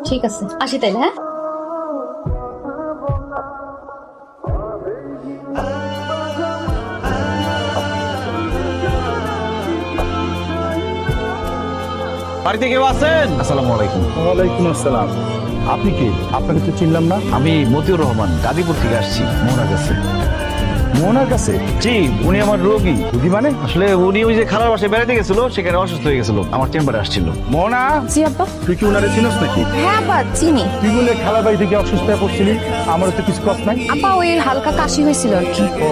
ঠিক আছে, আসি তাইলে। হ্যাঁ, বাড়িতে কেউ আছেন? আসসালামু আলাইকুম। ওয়ালাইকুম আসসালাম। আপনি কি? আপনাকে তো চিনলাম না। আমি মতিউর রহমান, গাজীপুর থেকে আসছি মোহনার কাছে। মোহনার কাছে? জি, উনি আমার রোগী। রোগী মানে? আসলে উনি ওই যে খালার বাসায় বেড়াতে গেছিল, সেখানে অসুস্থ হয়ে গেছিল, আমার চেম্বারে আসছিল। মোহনা, জি আব্বা। তুই কি ওনারে চিনস নাকি? হ্যাঁ আব্বা, চিনি। তুই বলে খালার বাড়ি থেকে অসুস্থ হয়ে পড়ছিলি, আমারও তো কিছু কষ্ট নাই। আব্বা ওই হালকা কাশি হয়েছিল আর কি। ও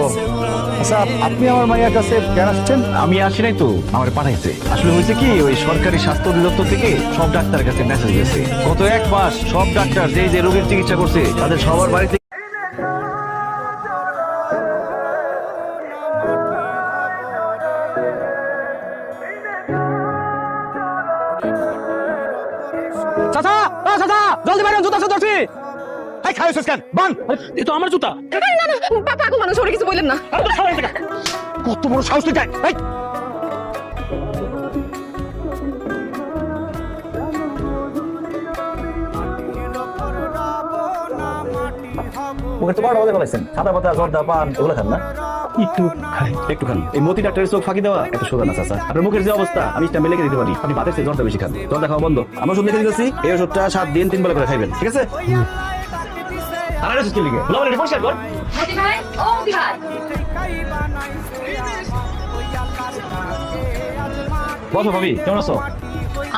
আচ্ছা, আপনি আমার মাইয়ার কাছে কেন আসছেন? আমি আসি নাই তো, আমার পাঠাইছে। আসলে হয়েছে কি, ওই সরকারি স্বাস্থ্য অধিদপ্তর থেকে সব ডাক্তারের কাছে মেসেজ গেছে। গত 1 মাস সব ডাক্তার যে যে রোগীর চিকিৎসা করছে তাদের সবার বাড়িতে চাচা, চাচা, জলদি বাইরে জুতা ধরছি। এই খাইছিস কেন? বান! এ তো আমার জুতা। পাগল মানুষ, ওরে কিছু বললেন না। কত বড় সাহস তুই! এই মুখে তো বড় কথা বলেছেন, সাদা পাতা জর্দা পান এগুলো খান না? একটু খাই। একটু খান। এই মতি ডাক্তারের চোখ ফাঁকি দেওয়া এত সোজা না চাচা। আপনার মুখের যে অবস্থা, আমি স্ট্যাম্পে লিখে দিতে পারি আপনি ভাতের চেয়ে জর্দা বেশি খান। জর্দা খাওয়া বন্ধ। আমরা ওষুধ লিখে দিতেছি, এই ওষুধটা 7 দিন 3 বেলা করে খাইবেন, ঠিক আছে? আর ওষুধ কি লিখে বলা, এটা পরিষ্কার কর। মতি ভাই, ও মতি ভাই। বসো ভাবি, কেমন আছো?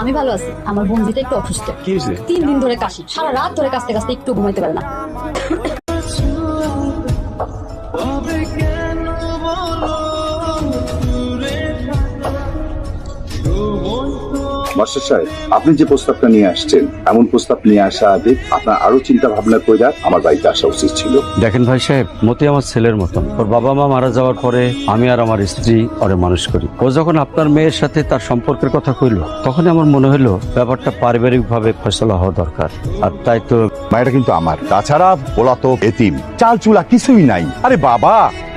আমি ভালো আছি। আমার বোনজিটা একটু অসুস্থ। কি হয়েছে? 3 দিন ধরে কাশি, সারা রাত ধরে কাশতে কাশতে একটু ঘুমাইতে পারে না। মাস্টার সাহেব, আপনি যে প্রস্তাবটা নিয়ে আসছেন, এমন প্রস্তাব নিয়ে আসা আগে আপনার আরো চিন্তা ভাবনা করে আমার বাড়িতে আসা উচিত ছিল। দেখেন ভাই সাহেব, মতি আমার ছেলের মতন। ওর বাবা মা মারা যাওয়ার পরে আমি আর আমার স্ত্রী ওরে মানুষ করি। ও যখন আপনার মেয়ের সাথে তার সম্পর্কের কথা কইলো, তখন আমার মনে হলো ব্যাপারটা পারিবারিক ভাবে ফয়সলা হওয়া দরকার। আর তাই তো মায়েরা কিন্তু আমার। তাছাড়া ওলা তো এতিম, চাল চুলা কিছুই নাই। আরে বাবা,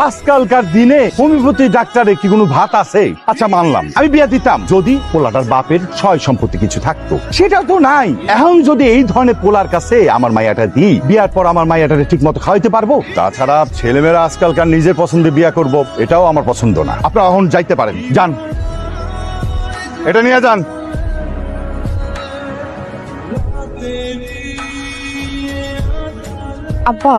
আজকালকার দিনে হোমিওপ্যাথি ডাক্তারে কি কোনো ভাত আছে? আচ্ছা মানলাম, আমি বিয়া দিতাম যদি পোলাটার বাপের সয় সম্পত্তি কিছু থাকতো। সেটা তো নাই। এখন যদি এই ধরনের পোলার কাছে আমার মাইয়াটা দিই, বিয়ার পর আমার মাইয়াটারে ঠিক মতো খাওয়াইতে পারবো? তাছাড়া ছেলেমেয়েরা আজকালকার নিজের পছন্দে বিয়া করব, এটাও আমার পছন্দ না। আপনারা এখন যাইতে পারেন, যান, এটা নিয়ে যান। আব্বা,